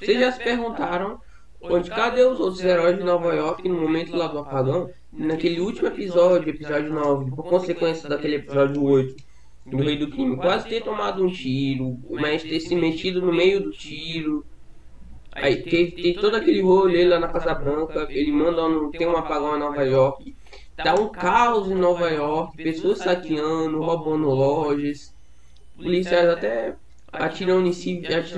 Vocês já se perguntaram onde cadê os outros heróis de Nova York no momento lá do apagão? Naquele último episódio, episódio 9, por consequência daquele episódio 8 do Rei do Crime, quase ter tomado um tiro, mas ter se metido no meio do tiro. Aí tem todo aquele rolê lá na Casa Branca, ele manda tem um apagão em Nova York. Tá um caos em Nova York, pessoas saqueando, roubando lojas, policiais até atirando em civis,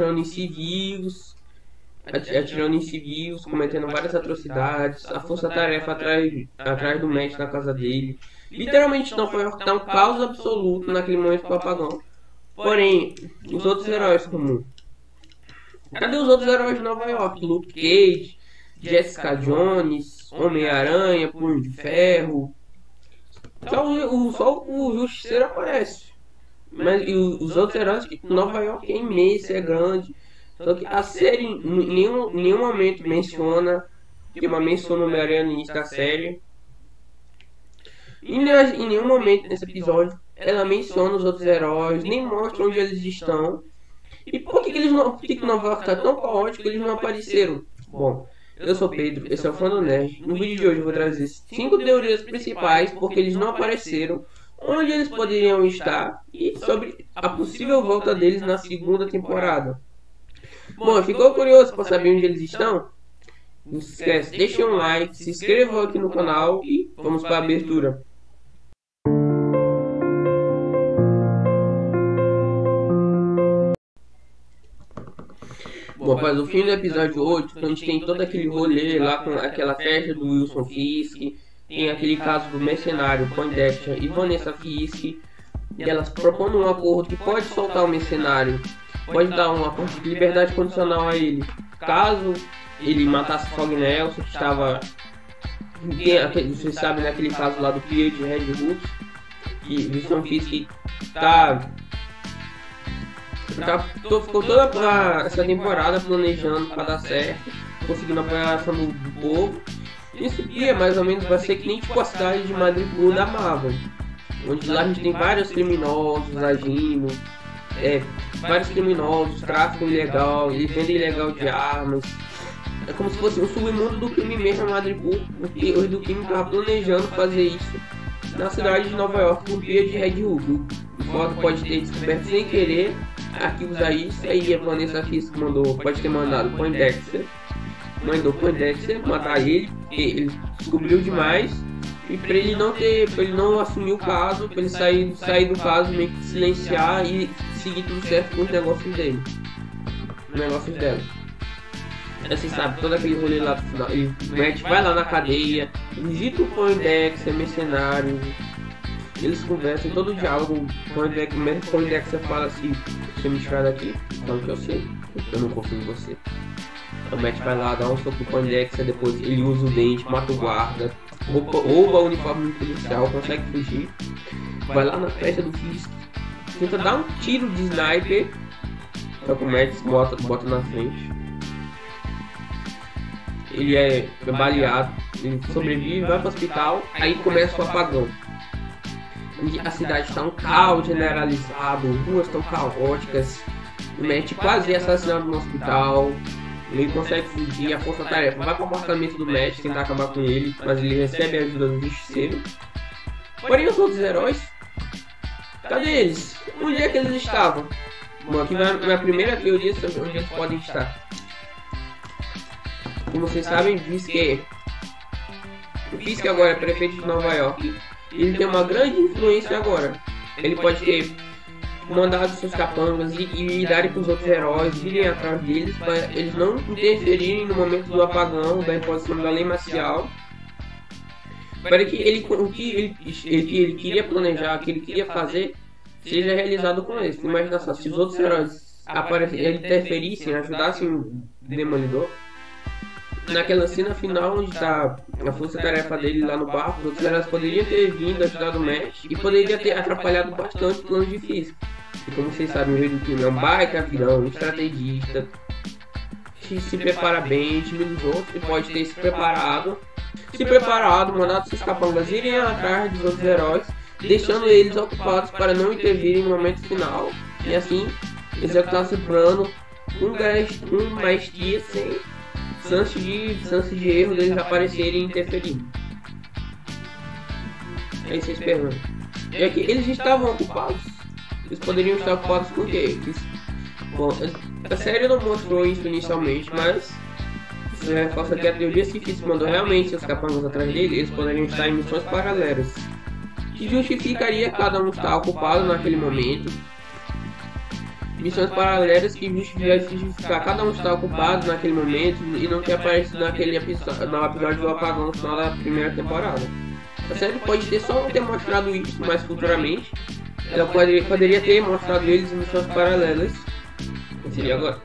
cometendo várias atrocidades, a força-tarefa atrás do Matt na casa dele. Literalmente Nova York tá um caos absoluto naquele momento do apagão. Porém, os outros heróis comuns. Cadê os outros heróis de Nova York? Luke Cage, Jessica Jones, Homem-Aranha, Punho de Ferro. Só o Justiceiro aparece. Mas e os outros heróis, Nova York é imenso, é grande. Só que a série em nenhum momento menciona, tem uma menção no Homem-Aranha no início da série. E em nenhum momento nesse episódio ela menciona os outros heróis, nem mostra onde eles estão. E por que Nova York tá tão caótico que eles não apareceram? Bom, eu sou Pedro, esse é o Fã do Nerd. No vídeo de hoje eu vou trazer 5 teorias principais porque eles não apareceram, onde eles poderiam estar e sobre a possível volta deles na segunda temporada. Bom, ficou curioso para saber onde eles estão? Não se esquece, deixe um like, se inscreva aqui no canal e vamos para a abertura. Bom, após o fim do episódio 8, a gente tem todo aquele rolê lá com aquela festa do Wilson Fisk, tem aquele caso do mercenário Poindexter e Vanessa Fisk, e elas propondo um acordo que pode soltar o mercenário, pode dar um acordo de liberdade condicional a ele, caso ele matasse Fog Nelson, que estava, você sabe, naquele caso lá do Pier de Red Hook, que Wilson Fisk ficou toda essa temporada planejando para dar certo, conseguindo apoiar a ação do povo. Esse dia mais ou menos vai ser que nem tipo a cidade de Madrid da Marvel, onde lá a gente tem vários criminosos agindo, vários criminosos, tráfico ilegal, eles vendem ilegal de armas. É como se fosse um submundo do crime mesmo, Madrid, porque os do crime estavam planejando fazer isso na cidade de Nova York, no Pier de Red Hook. O Ford pode ter descoberto sem querer arquivos aí, isso aí a Vanessa Fisk pode ter mandado Poindexter, mandou Poindexter matar ele, porque ele descobriu demais, e pra ele não assumir o caso, pra ele sair do caso, meio que silenciar e seguir tudo certo com os negócios dela. Você sabe, todo aquele rolê lá no final, o Matt vai lá na cadeia, visita o Poindexter, mercenário, eles conversam, todo o diálogo, o Poindexter fala assim: você me tirar daqui? Então que eu sei, eu não confio em você. O Matt vai lá, dá um soco pro Poindexter, depois ele usa o dente, mata o guarda, rouba o uniforme policial, consegue fugir, vai lá na festa do Fisk, tenta dar um tiro de sniper, só que o Matt bota na frente. Ele é baleado, ele sobrevive, vai pro hospital, aí começa o apagão. A cidade está um caos generalizado, ruas estão caóticas, o Matt quase é assassinado no hospital, ele consegue fugir, a força-tarefa vai para o apartamento do Matt tentar acabar com ele, mas ele recebe a ajuda do Justiceiro. Porém os outros heróis, cadê eles? Onde é que eles estavam? Bom, aqui vai a minha primeira teoria sobre onde eles podem estar. Como vocês sabem, o Fisk agora é prefeito de Nova York. Ele tem uma grande influência agora. Ele pode ter mandado seus capangas e lidarem com os outros heróis, irem atrás deles, para eles não interferirem no momento do apagão, da imposição da lei marcial, para que o que ele queria planejar, o que ele queria fazer, seja realizado com eles. Imagina só, se os outros heróis interferissem, ajudassem o Demolidor, naquela cena final onde tá a força-tarefa dele lá no barco, os outros heróis poderiam ter vindo ajudar o Matt e poderia ter atrapalhado bastante o plano de Fisk. E como vocês sabem, o Rei do Crime é um baita vilão, um estrategista, que se prepara bem, time dos outros, e pode ter se preparado, mandado seus capangas irem atrás dos outros heróis, deixando eles ocupados para não intervirem no momento final, e assim executar seu plano com maestria, sem chance de erro deles aparecerem e interferindo. Aí vocês perguntam, já que eles estavam ocupados, eles poderiam estar ocupados com o quê? Bom, a série não mostrou isso inicialmente, mas isso reforça que a teoria científica mandou realmente seus capangas atrás dele, eles poderiam estar em missões paralelas, que justificaria cada um estar ocupado naquele momento. Missões paralelas que justificar cada um estar ocupado naquele momento e não ter aparecido no episódio do apagão no final da primeira temporada. A série pode ter só não ter mostrado isso, mas futuramente ela poderia ter mostrado eles em missões paralelas. Seria agora.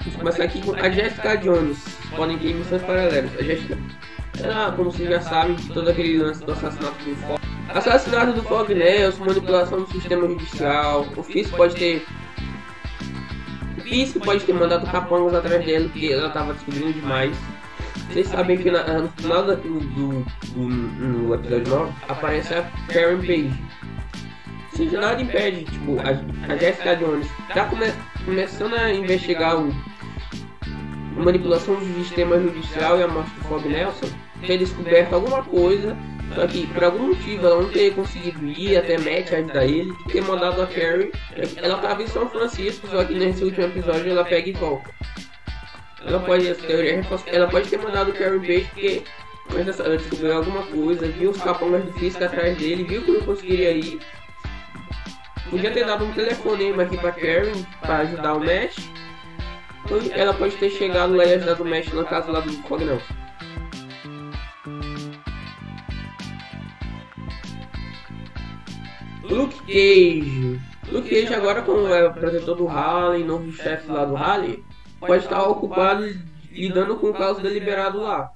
Vamos começar aqui com a Jessica Jones. Podem ter missões paralelas. A Jessica, como vocês já sabem, de todo aquele lance do assassinato do Fog. Assassinato do Fog Nelson, manipulação do sistema judicial. O Fisk pode ter mandado capangas atrás dela, porque ela estava descobrindo demais. Vocês sabem que no final do episódio 9 aparece a Karen Page. Se nada impede, tipo, a Jessica Jones tá começando a investigar a manipulação do sistema judicial e a morte do Fog Nelson, ter descoberto alguma coisa, só que por algum motivo ela não ter conseguido ir até Matt ajudar ele, ter mandado a Carrie. Ela tava em São Francisco, só que nesse último episódio ela pega e volta. Ela pode ter mandado o Carrie Page porque ela descobriu alguma coisa, viu os capangas do Fisk atrás dele, viu que não conseguiria ir. Podia ter dado um telefonema aqui pra Karen para ajudar o Matt. Ela pode ter chegado lá e ajudado o Matt no caso lá do Fog Nelson. Luke Cage agora, como é o protetor do Harlem, novo chefe lá do Harlem, pode estar ocupado lidando com o caso deliberado lá.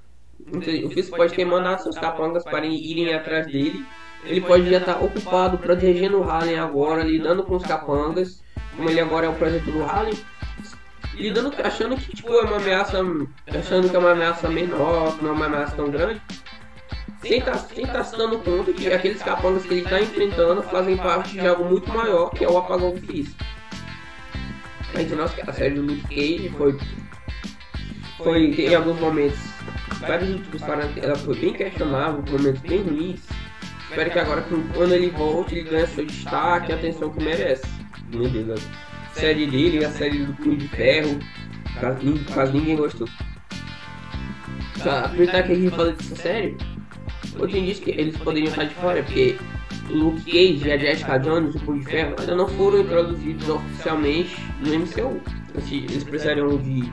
O Fisk pode ter mandado seus capangas para irem atrás dele. Ele pode já estar ocupado protegendo o Harlem agora, lidando com os capangas, como ele agora é o protetor do Harlem, achando que tipo, é uma ameaça, achando que é uma ameaça menor, não é uma ameaça tão grande, sem estar se dando conta que aqueles capangas que ele está enfrentando fazem parte de algo muito maior, que é o apagão do Fisk. A gente nossa, a série do Luke Cage foi em alguns momentos, vários YouTubers falaram que ela foi bem questionável, momentos bem ruins. Espero que agora, quando ele volte, ele ganhe seu destaque e a atenção que merece. Meu Deus, a série dele, a série do Punho de Ferro, quase ninguém gostou. Aproveitar que a gente fala dessa série, outro indício que eles poderiam estar de fora, porque o Luke Cage e a Jessica Jones, o Punho de Ferro, ainda não foram introduzidos oficialmente no MCU. Eles precisariam de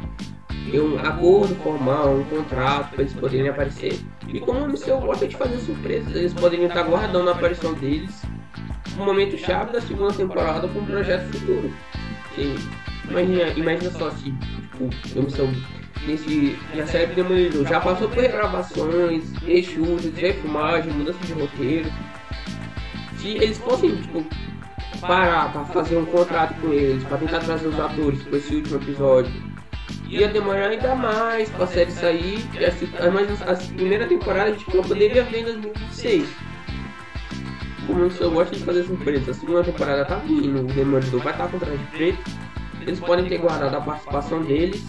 um acordo formal, um contrato para eles poderem aparecer. E como o MCU gosta de fazer surpresas, eles poderiam estar guardando a aparição deles no momento chave da segunda temporada com um projeto futuro. E imagina só se tipo, o MCU na série Demolidor já passou por regravações, reshoots, refilmagem, mudança de roteiro. Se eles fossem tipo, parar para fazer um contrato com eles, para tentar trazer os atores para esse último episódio, ia demorar ainda mais pra série sair, mas a primeira temporada a gente não poderia ver em 2026. Como eu gosto de fazer surpresa, a segunda temporada tá vindo, o Demolidor vai estar com traje preto, eles podem ter guardado a participação deles.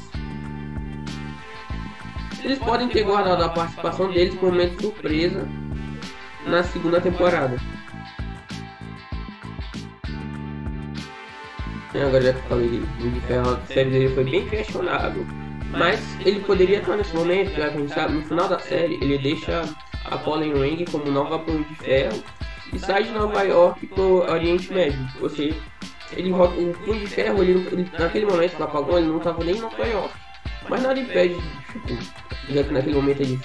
Eles podem ter guardado a participação deles com um momento de surpresa na segunda temporada. Agora já que eu falei de Ferro, a série dele foi bem questionável, mas ele poderia estar nesse momento, já que a gente sabe, no final da série ele deixa a Colleen Wing como nova Punho de Ferro e sai de Nova York pro Oriente Médio. Ou seja, o Punho de Ferro, ele naquele momento do apagão, ele não estava nem em Nova York, mas nada impede, tipo, já que naquele momento ele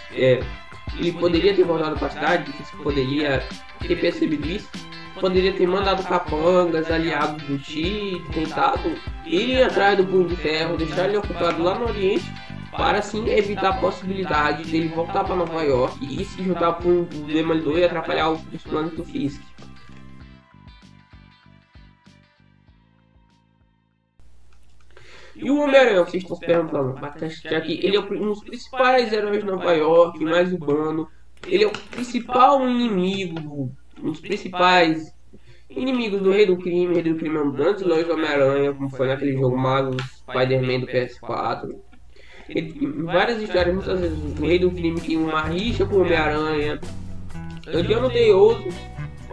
poderia ter voltado para a cidade, poderia ter percebido isso. Poderia ter mandado capangas, aliados do Chi, tentado ir atrás do Punho de Ferro, deixar ele ocupado lá no Oriente, para assim evitar a possibilidade dele voltar para Nova York e se juntar com o Demolidor e atrapalhar os planos do Fisk. E o Homem-Aranha, vocês estão se perguntando, já que ele é um dos principais heróis de Nova York, mais urbano, ele é o principal inimigo, um dos principais Inimigos do Rei do Crime ambulantes, vilões do Homem-Aranha, como foi naquele jogo Marvel Spider-Man do PS4. Em várias histórias, muitas vezes o Rei do Crime tinha uma rixa com o Homem-Aranha. O Diano Deioso,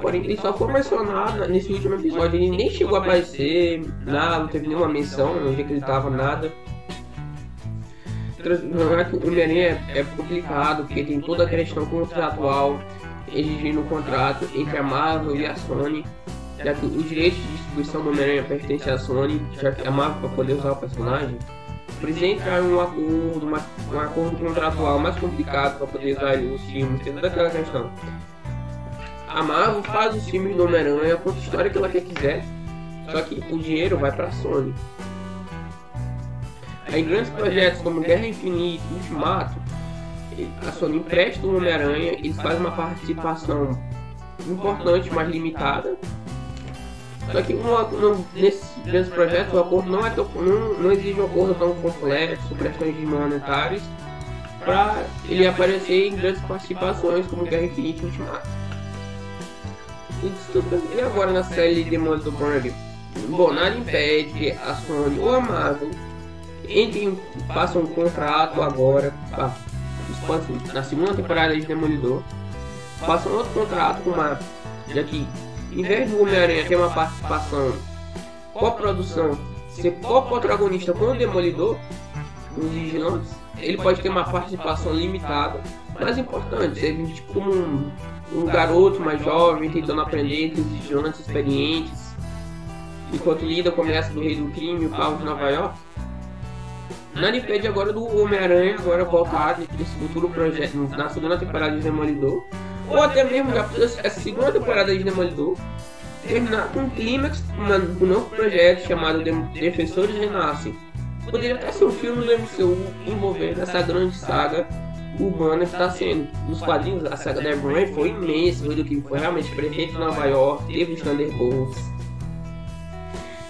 porém ele só foi mencionado nesse último episódio, ele nem chegou a aparecer, nada, não teve nenhuma menção, no dia que ele tava, nada. O Homem-Aranha é complicado, porque tem toda a questão contratual, exigindo um contrato entre a Marvel e a Sony, já que os direitos de distribuição do Homem-Aranha pertencem à Sony, já que a Marvel, para poder usar o personagem, precisa entrar em um acordo contratual mais complicado para poder usar ele nos filmes, tem toda aquela questão. A Marvel faz os filmes do Homem-Aranha, conta a história que ela quiser, só que o dinheiro vai para a Sony. Aí grandes projetos como Guerra Infinita e Ultimato, a Sony empresta o Homem-Aranha, eles fazem uma participação importante, mas limitada. Só que nesses grandes projetos o acordo não exige um acordo tão complexo, questões monetárias, para ele aparecer em grandes participações como Guerra Infinita e Ultimato. E agora na série Demolidor Burger? Bom, nada impede que a Sony ou a Marvel façam um contrato agora na segunda temporada de Demolidor, façam outro contrato com uma, já que em vez do Homem-Aranha ter uma participação co-produção, ser co-protagonista com o Demolidor, os vigilantes, ele pode ter uma participação limitada, mas importante, ser tipo como um garoto mais jovem tentando aprender entre os vigilantes experientes, enquanto lida com a ameaça do Rei do Crime e o Caos de Nova York. Nada impede agora do Homem-Aranha voltar nesse futuro projeto na segunda temporada de Demolidor, ou até mesmo já essa segunda temporada de Demolidor terminar com um clímax, um novo projeto chamado Defensores Renascem. Poderia até ser um filme do MCU envolvendo essa grande saga urbana que está sendo. Nos quadrinhos, a saga da Rain foi imensa, que foi realmente prefeito de Nova York, teve os Thunderbolts.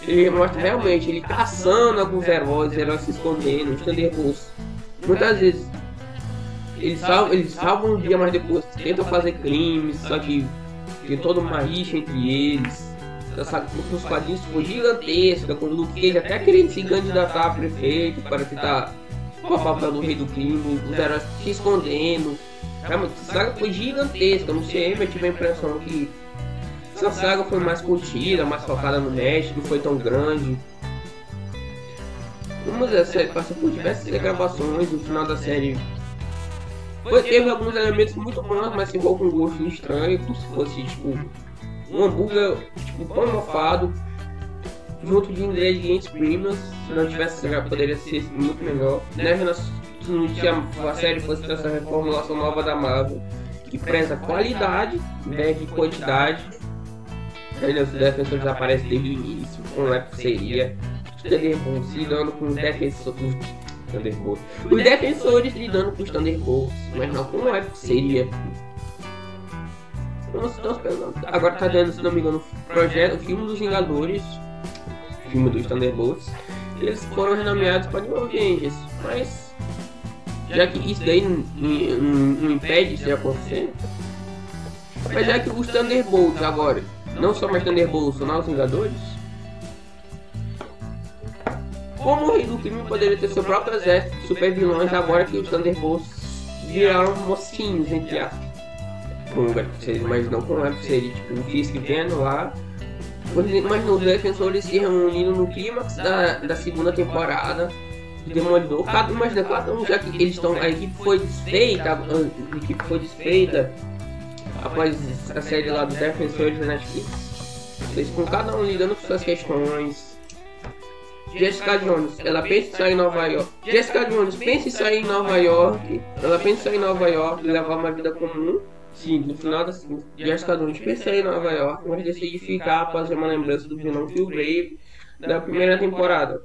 Ele mostra realmente ele caçando alguns heróis se escondendo, os Thunderbolts. Muitas vezes eles salvam um dia, mas depois tentam fazer crimes, só que tem toda uma rixa entre eles. Os quadrinhos foi gigantesca, com o Luke Cage até querendo se candidatar a prefeito para tentar o papel do Rei do Crime, os heróis se escondendo. Realmente, essa saga foi gigantesca. No cinema eu tive a impressão que essa saga foi mais curtida, mais focada no México, não foi tão grande. Vamos ver, a série passou por diversas regravações, no final da série teve alguns elementos muito bons, mas ficou com um gosto estranho, como se fosse tipo um hambúrguer, tipo pão mofado, junto de ingredientes premiums. Se não tivesse, poderia ser muito melhor. Se a série fosse essa reformulação nova da Marvel, que preza qualidade em vez de quantidade. Ainda os defensores aparecem desde o início, como é que seria os Thunderbolts lidando com os defensores. Os defensores lidando com os Thunderbolts, mas não como é que seria. Agora tá dando, se não me engano, o filme dos Vingadores, o filme dos Thunderbolts. Eles foram renomeados para New Avengers, mas já que isso daí não impede isso de acontecer, mas já que os Thunderbolts agora não são mais Thunderbolts, são novos Vingadores, como o Rei do Crime poderia ter seu próprio exército de super vilões agora que os Thunderbolts viraram mocinhos, entre aspas. Mas não como é que seria tipo um Fisk vendo lá. Mas os defensores se reunindo no clímax da segunda temporada de Demolidor. Cada um, já que eles estão. A equipe foi desfeita após a série lá dos defensores da Netflix. Eles com cada um lidando com suas questões. Jessica Jones, ela pensa em sair em Nova York. Jessica Jones pensa em sair em Nova York. Ela pensa em sair em Nova York e levar uma vida comum. Sim, no final da Jessica Jones pensa em Nova York, mas decide ficar após uma lembrança do vilão Killgrave da primeira temporada.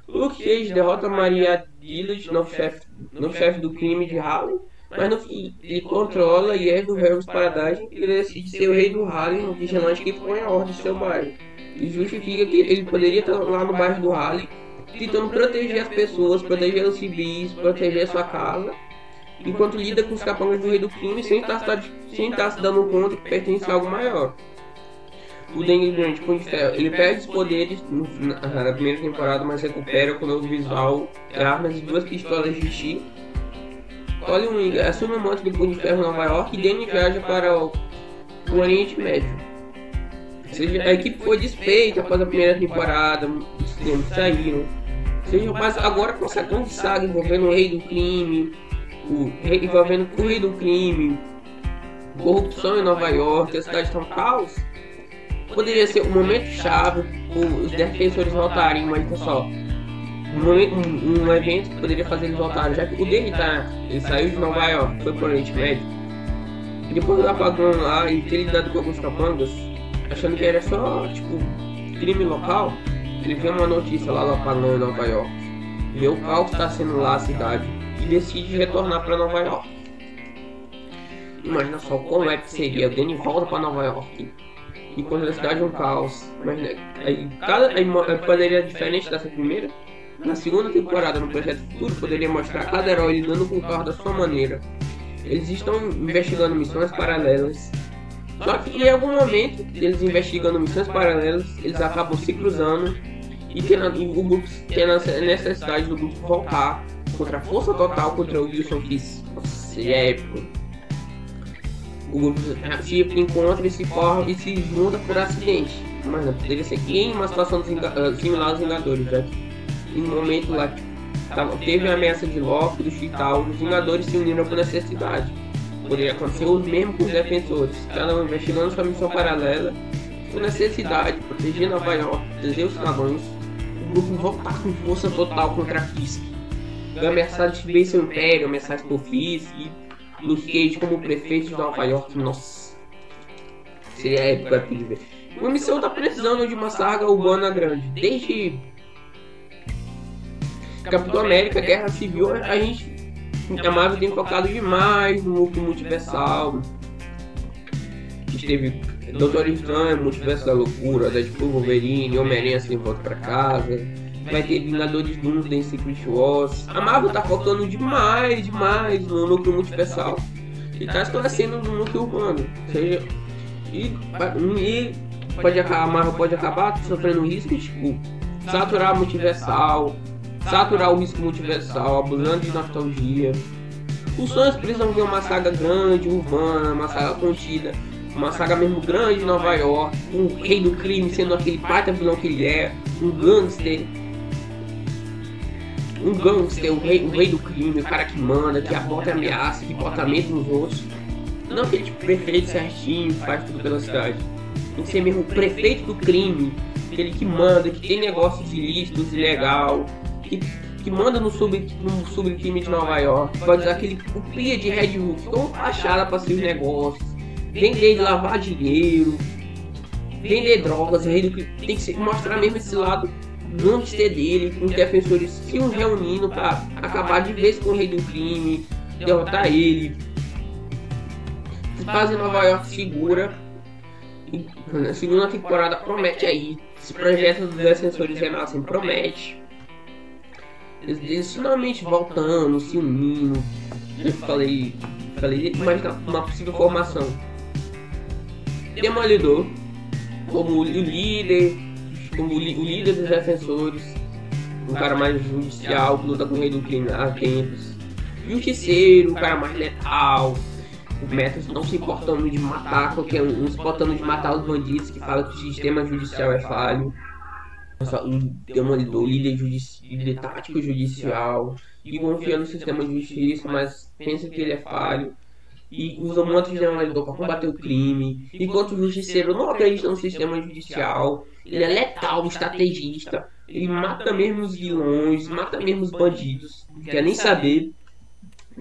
Luke Cage derrota Maria Dillard, novo chefe do crime de Harlem, mas no fim ele controla e herda o Hell's Paradise e ele decide ser o rei do Harlem, um vigilante que põe a ordem em seu bairro. E justifica que ele poderia estar lá no bairro do Harlem, tentando proteger as pessoas, proteger os civis, proteger sua casa, enquanto lida com os capangas do Rei do Crime sem estar se dando conta que pertence a algo maior. O Danny Rand, Punho de Ferro, ele perde os poderes na primeira temporada, mas recupera com o novo visual, armas e 2 pistolas de chi. Colin Wing assume o manto do Punho de Ferro em Nova York e Danny viaja para o Oriente Médio. Ou seja, a equipe foi desfeita após a primeira temporada, os tempos saíram. Ou seja, mas agora com essa grande saga envolvendo o Rei do Crime, envolvendo o Rei do Crime, corrupção em Nova York, a cidade está um caos. Poderia ser um momento chave os defensores voltarem, mas pessoal, um evento que poderia fazer eles voltarem, já que o dele ele saiu de Nova York, foi para o Oriente Médio. Depois do apagão lá e ter lidado com alguns capangas, achando que era só tipo crime local, ele vê uma notícia lá do apagão em Nova York, vê o caos que está sendo lá a cidade e decide retornar para Nova York. Imagina só como é que seria, o Danny volta para Nova York enquanto a cidade é um caos. Mas aí poderia diferente dessa primeira. Na segunda temporada, no Projeto Futuro, poderia mostrar cada herói lidando com o carro da sua maneira. Eles estão investigando missões paralelas. Só que em algum momento, eles investigando missões paralelas, eles acabam se cruzando e o grupo tendo a necessidade do grupo voltar contra a força total contra o Wilson Fisk. Nossa, seria épico. O grupo se encontra e se forma e se junta por acidente. Mas não poderia ser que em uma situação similar aos Vingadores, já que em um momento lá teve a ameaça de Loki, do Chital, os Vingadores se uniram por necessidade. Poderia acontecer o mesmo com os defensores, cada um investigando sua missão paralela, por necessidade, proteger Nova York, proteger os cidadãos, o grupo voltar com força total contra Fisk. Ameaçar de ver seu império, ameaçar por Fisk, Luke Cage como prefeito de Nova York. Nossa, seria épico de ver. O MCU tá precisando de uma saga urbana grande. Desde Capitão América, Guerra Civil, a Marvel tem focado demais no núcleo multiversal. A gente teve Doutor Estranho, Multiverso da Loucura, Deadpool, Wolverine, Homem-Aranha sem volta pra casa. Vai ter Vingadores Doomsday, Secret Wars. A Marvel tá focando demais no núcleo multiversal. E tá esclarecendo no núcleo urbano. Ou seja, a Marvel pode acabar sofrendo um risco de tipo, saturar o risco multiversal, abusando de nostalgia. Os fãs precisam ver uma saga grande, urbana, uma saga contida, uma saga mesmo grande em Nova York, com o Rei do Crime sendo aquele baita vilão que ele é, um gangster, o rei do crime, o cara que manda, que aborta ameaça, que bota medo nos outros. Não aquele tipo prefeito certinho, faz tudo pela cidade. Tem que ser mesmo o prefeito do crime, aquele que manda, que tem negócios ilícitos, ilegal, que manda no subcrime de Nova York, pode usar aquele cupia de Red Hook, tão fachada para seus negócios, vender de lavar dinheiro, vender drogas, o rei do crime. Tem que mostrar mesmo esse lado gangster dele, com os defensores se reunindo para acabar de vez com o rei do crime, derrotar ele, fazer Nova York segura. Na segunda temporada promete aí, esse projeto dos defensores renascem promete. Eles finalmente voltando, se unindo. Eu falei mais uma possível formação. Demolidor como o líder dos defensores, um cara mais judicial que luta com o rei do crime há tempos. Justiceiro, um cara mais letal. O Metros não se importando de matar qualquer um, não se importando de matar os bandidos, que fala que o sistema judicial é falho. O Demolidor, líder tático judicial, e confia no sistema de justiça, mas pensa que ele é falho. E usa um monte de Demolidor para combater o crime. Enquanto o Justiceiro não acredita no sistema judicial, ele é letal, estrategista. Ele mata mesmo os vilões, mata mesmo os bandidos, não quer nem saber.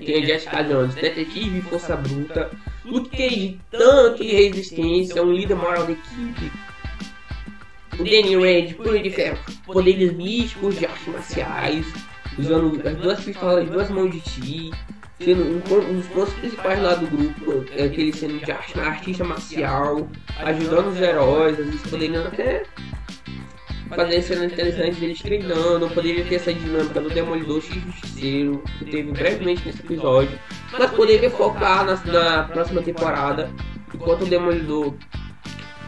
Tem a Jessica Jones, detetive, força bruta, Luke Cage, tanque e resistência, um líder moral da equipe. O Danny Rand, Punho de Ferro, poderes místicos de artes marciais, usando as 2 pistolas, as 2 mãos de ti, sendo um dos pontos principais lá do grupo, aquele sendo de artista marcial, ajudando os heróis, às vezes poderiam até fazer cenas interessantes deles treinando, poderia ter essa dinâmica do Demolidor X Justiceiro, que teve brevemente nesse episódio, mas poderia focar na próxima temporada, enquanto o Demolidor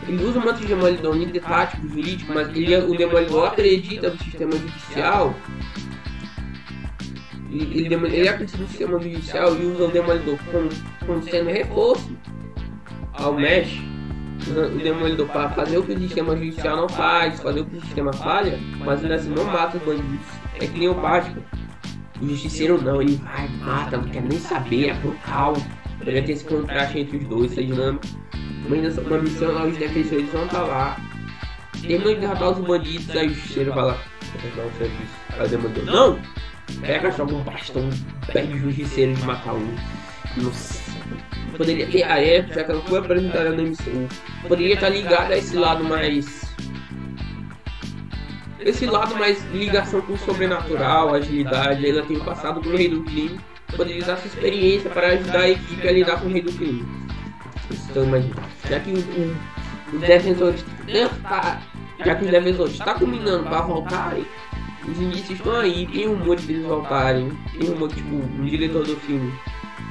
Ele usa o manto de Demolidor nível tático, jurídico, mas o Demolidor acredita no sistema judicial. Ele acredita no sistema judicial e usa o Demolidor como sendo reforço ao Mesh. O Demolidor para fazer o que o sistema judicial não faz, fazer o que o sistema falha, mas ainda assim não mata os bandidos. É que nem o Batman. O Justiceiro não, ele vai, mata, não quer nem saber, é brutal. Poderia ter esse contraste entre os dois, essa dinâmica. Mas nessa uma missão lá, os defensores vão estar lá. Terminam de derrotar os bandidos, aí o Justiceiro vai lá. Não, serviço. Aí o Demolidor, não! Pega só um bastão, pede o Justiceiro de matar um. Nossa. Poderia ter a época, já que ela foi apresentada na emissão. Poderia estar ligada a esse lado mais. Esse lado mais ligação com o sobrenatural, agilidade. Ela tem o passado com o Rei do Crime. Poderia usar sua experiência para ajudar a equipe a lidar com o Rei do Crime. Então imagina, já que os defensores estão combinando para voltarem, os indícios estão aí, tem rumores de eles voltarem, tem rumor tipo, um diretor do filme,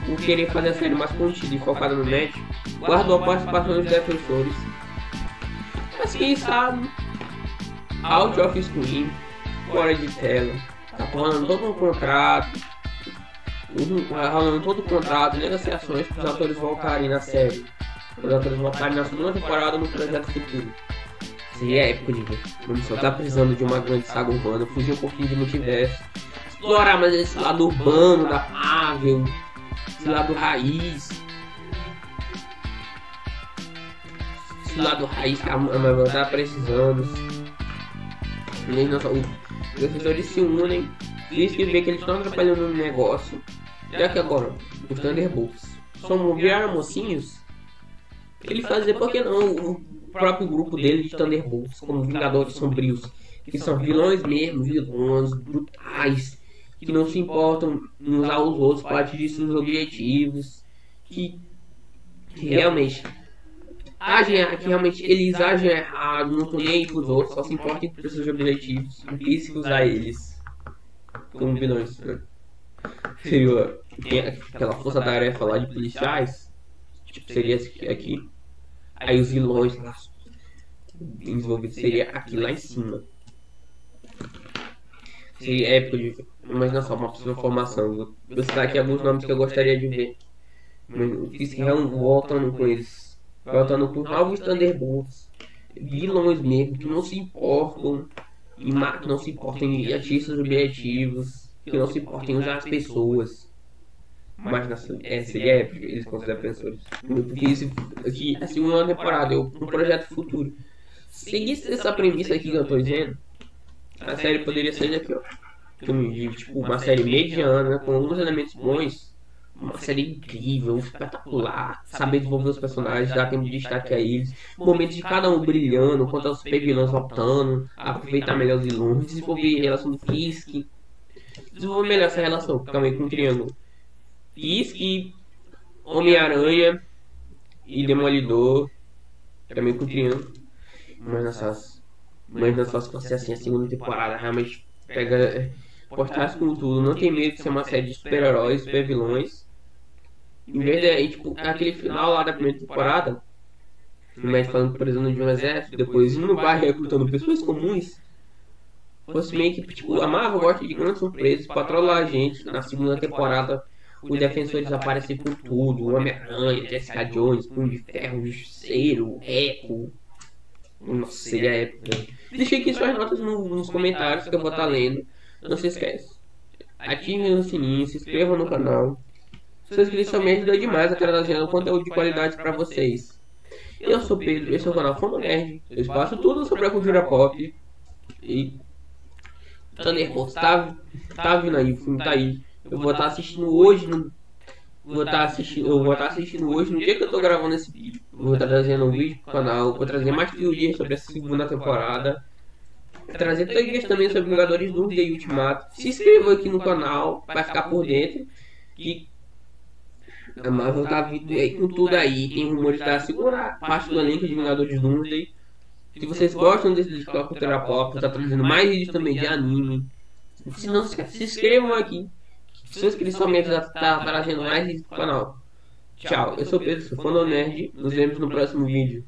por querer fazer a série mais contida e focada no match, guardou a participação dos defensores. Mas quem sabe, out of screen, fora de tela, tá rolando todo um contrato, negociações para os atores voltarem na série, os atores voltarem na segunda temporada no projeto futuro. Seria épico de ver. O só tá precisando de uma grande saga urbana, fugir um pouquinho de multiverso, explorar mais esse lado urbano da Marvel, esse lado raiz. Esse lado raiz que a Marvel tá precisando. Os defensores se unem, diz que vê que eles estão atrapalhando no negócio. Já que agora os Thunderbolts viraram mocinhos, ele fazia por que não o próprio grupo dele de Thunderbolts, como Vingadores Sombrios, que são vilões mesmo, vilões brutais, que não se importam em usar os outros para atingir seus objetivos, que realmente eles agem errado, não estão nem aí pros outros, só se importam com seus objetivos, e se usar eles como vilões, né? Seria aquela força-tarefa lá de policiais, tipo, seria esse aqui. Aí os vilões lá desenvolvidos seria aqui lá em cima. Seria épico de ver, mas não é só uma possível formação. Vou citar aqui alguns nomes que eu gostaria de ver. Fiz voltando com eles, voltando com novos Thunderbolts, vilões mesmo, que não se importam em atingir seus objetivos, que não se importem em usar as pessoas. Mas seria épico, eles consideram defensores. Porque isso aqui é a segunda temporada, um projeto futuro. Seguisse essa premissa aqui que eu tô dizendo, a série poderia ser aqui, ó. Tipo, uma série mediana, com alguns elementos bons. Uma série incrível, espetacular. Saber desenvolver os personagens, dar tempo de destaque a eles. Momentos de cada um brilhando, enquanto os super vilões voltando. Aproveitar melhor os vilões, desenvolver a relação do Fisk. Desenvolver melhor essa relação, também com o triângulo Fisk, Homem-Aranha e Demolidor, também com o triângulo. Mas nessas fosse assim, a segunda temporada realmente pega portais com tudo, não tem medo de ser uma série de super-heróis, super-vilões. Em vez de tipo, aquele final lá da primeira temporada, mas falando preso de um exército, depois indo no bairro recrutando pessoas comuns, fosse meio que tipo, a Marvel gosta de grandes surpresas pra trollar a gente. Na segunda temporada os defensores aparecem com tudo, o Homem-Aranha, Jessica Jones, Punho de Ferro, Justiceiro, Echo. Nossa, seria épico. Deixei aqui suas notas nos comentários que eu vou estar lendo. Não se esquece, ative o sininho, se inscreva no canal. Sua inscrição me ajuda demais a trazendo conteúdo de qualidade para vocês. Eu sou Pedro, esse é o canal Fono Nerd. Eu espaço tudo sobre a cultura pop. E Thunderbolts tá vindo aí, o filme tá aí. Eu vou estar assistindo hoje no dia que eu tô gravando esse vídeo. Vou estar trazendo um vídeo pro canal, vou trazer mais teorias sobre essa segunda temporada. Vou trazer teorias também sobre Vingadores Dúvida e Ultimato. Se inscreva aqui no canal, vai ficar por dentro. Que a Marvel tá vindo com tudo aí. Tem rumores da segunda parte do elenco de Vingadores Dúvida. Se vocês gostam desse cultura pop, tá trazendo mais vídeos também de anime. Se não se inscrevam aqui. Sua inscrição me ajuda a estar trazendo mais vídeos pro canal. Tchau, eu sou Pedro, sou Fono Nerd. Nos vemos no próximo vídeo.